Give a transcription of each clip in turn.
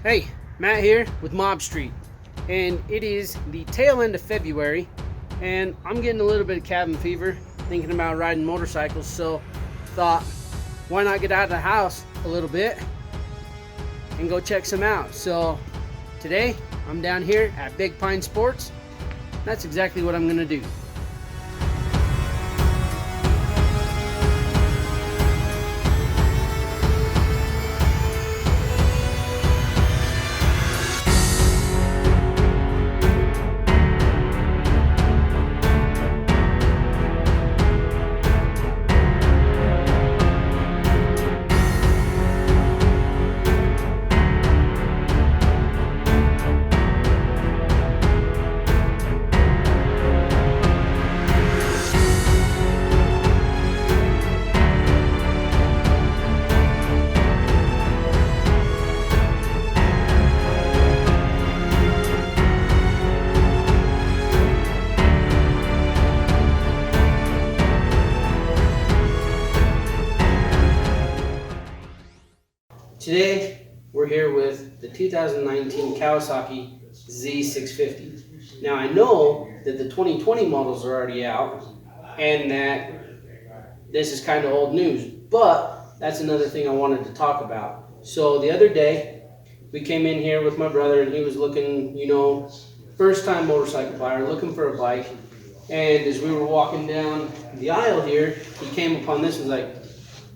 Hey, Matt here with Mob Street, and it is the tail end of February, and I'm getting a little bit of cabin fever, thinking about riding motorcycles, so thought, why not get out of the house a little bit and go check some out. So today, I'm down here at Big Pine Sports. That's exactly what I'm gonna do. Today, we're here with the 2019 Kawasaki Z650. Now, I know that the 2020 models are already out and that this is kind of old news, but that's another thing I wanted to talk about. So the other day, we came in here with my brother and he was looking, first time motorcycle buyer, looking for a bike. And as we were walking down the aisle here, he came upon this and was like,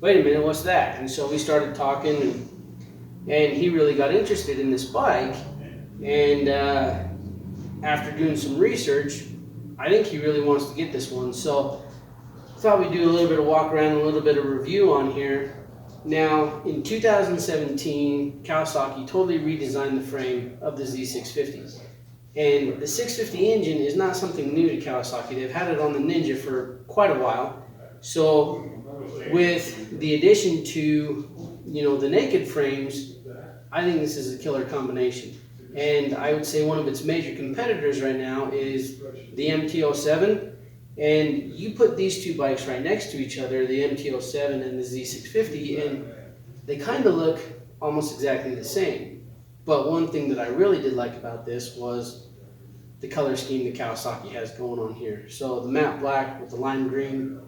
wait a minute, what's that? And so we started talking and he really got interested in this bike, and after doing some research, I think he really wants to get this one. So I thought we'd do a little bit of walk around, a little bit of review on here. Now, in 2017, Kawasaki totally redesigned the frame of the Z650. And the 650 engine is not something new to Kawasaki. They've had it on the Ninja for quite a while. So with the addition to the naked frames, I think this is a killer combination. And I would say one of its major competitors right now is the MT-07. And you put these two bikes right next to each other, the MT-07 and the Z650, and they kind of look almost exactly the same. But one thing that I really did like about this was the color scheme that Kawasaki has going on here. So the matte black with the lime green,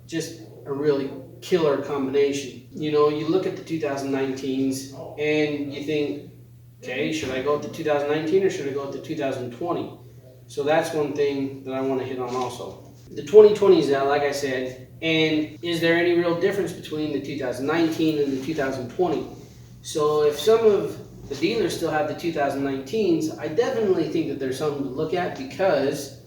just a really killer combination. You look at the 2019s and you think, okay, should I go with the 2019 or should I go with the 2020? So that's one thing that I want to hit on also. The 2020 is out, like I said, and is there any real difference between the 2019 and the 2020? So if some of the dealers still have the 2019s, I definitely think that there's something to look at, because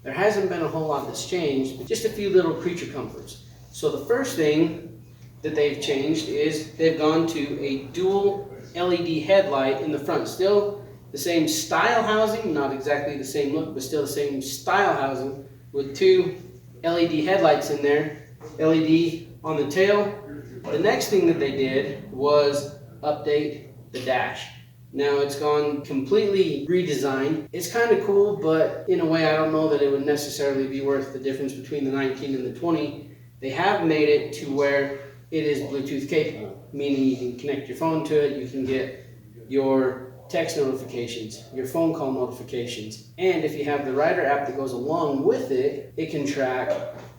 there hasn't been a whole lot that's changed, but just a few little creature comforts. So the first thing that they've changed is they've gone to a dual LED headlight in the front. Still the same style housing, not exactly the same look, but still the same style housing with two LED headlights in there, LED on the tail. The next thing that they did was update the dash. Now it's gone completely redesigned. It's kind of cool, but in a way I don't know that it would necessarily be worth the difference between the 19 and the 20. They have made it to where it is Bluetooth capable, meaning you can connect your phone to it, you can get your text notifications, your phone call notifications, and if you have the Rider app that goes along with it, it can track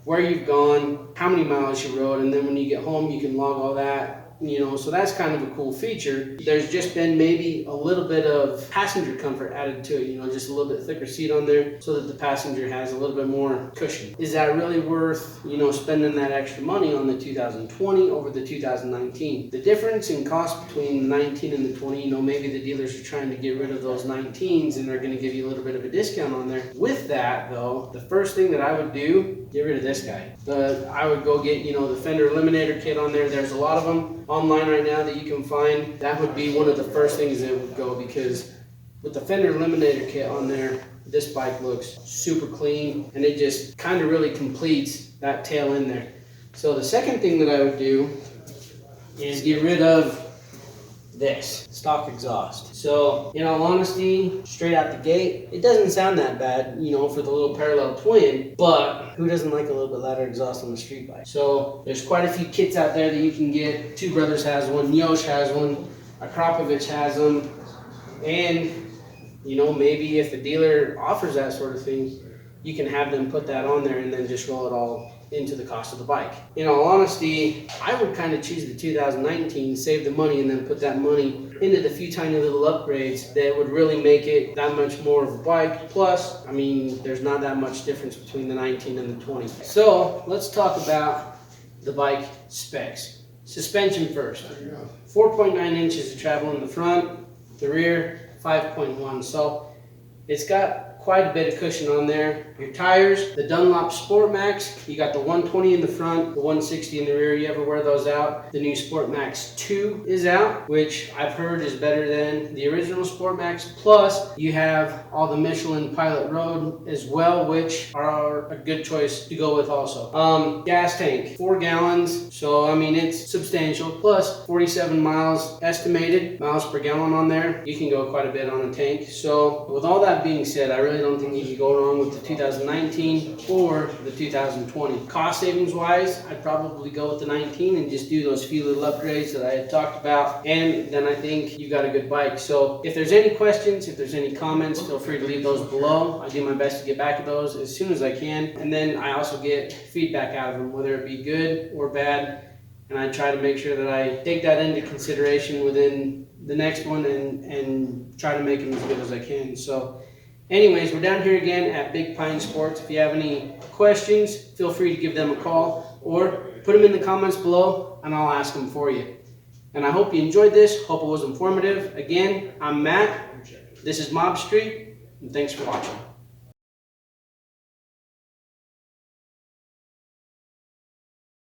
where you've gone, how many miles you rode, and then when you get home you can log all that. So that's kind of a cool feature. There's just been maybe a little bit of passenger comfort added to it, just a little bit thicker seat on there so that the passenger has a little bit more cushion. Is that really worth, spending that extra money on the 2020 over the 2019? The difference in cost between the 19 and the 20, maybe the dealers are trying to get rid of those 19s and they're going to give you a little bit of a discount on there. With that though, the first thing that I would do, get rid of this guy. I would go get, the fender eliminator kit on there. There's a lot of them online right now that you can find. That would be one of the first things that would go, because with the fender eliminator kit on there, this bike looks super clean and it just kind of really completes that tail end there. So the second thing that I would do is get rid of this stock exhaust. So in all honesty, straight out the gate, it doesn't sound that bad, for the little parallel twin, but who doesn't like a little bit louder exhaust on the street bike? So there's quite a few kits out there that you can get. Two Brothers has one, Yosh has one, Akrapovich has them, and you know, maybe if the dealer offers that sort of thing, you can have them put that on there and then just roll it all into the cost of the bike. In all honesty, I would kind of choose the 2019, save the money, and then put that money into the few tiny little upgrades that would really make it that much more of a bike. Plus, I mean, there's not that much difference between the 19 and the 20. So let's talk about the bike specs. Suspension first. 4.9 inches of travel in the front, the rear 5.1. So it's got quite a bit of cushion on there. Your tires, the Dunlop Sport Max, you got the 120 in the front, the 160 in the rear. You ever wear those out? The new Sport Max 2 is out, which I've heard is better than the original Sport Max. Plus, you have all the Michelin Pilot Road as well, which are a good choice to go with also. Gas tank, 4 gallons. So, I mean, it's substantial. Plus, 47 miles estimated, miles per gallon on there. You can go quite a bit on a tank. So, with all that being said, I really don't think you can go wrong with the 2019 or the 2020. Cost savings wise, I'd probably go with the 19 and just do those few little upgrades that I had talked about, and then I think you got a good bike. So if there's any questions, if there's any comments, feel free to leave those below. I do my best to get back to those as soon as I can, and then I also get feedback out of them, whether it be good or bad, and I try to make sure that I take that into consideration within the next one and try to make them as good as I can. So anyways, we're down here again at Big Pine Sports. If you have any questions, feel free to give them a call or put them in the comments below and I'll ask them for you. And I hope you enjoyed this. Hope it was informative. Again, I'm Matt. This is Mob Street, and thanks for watching.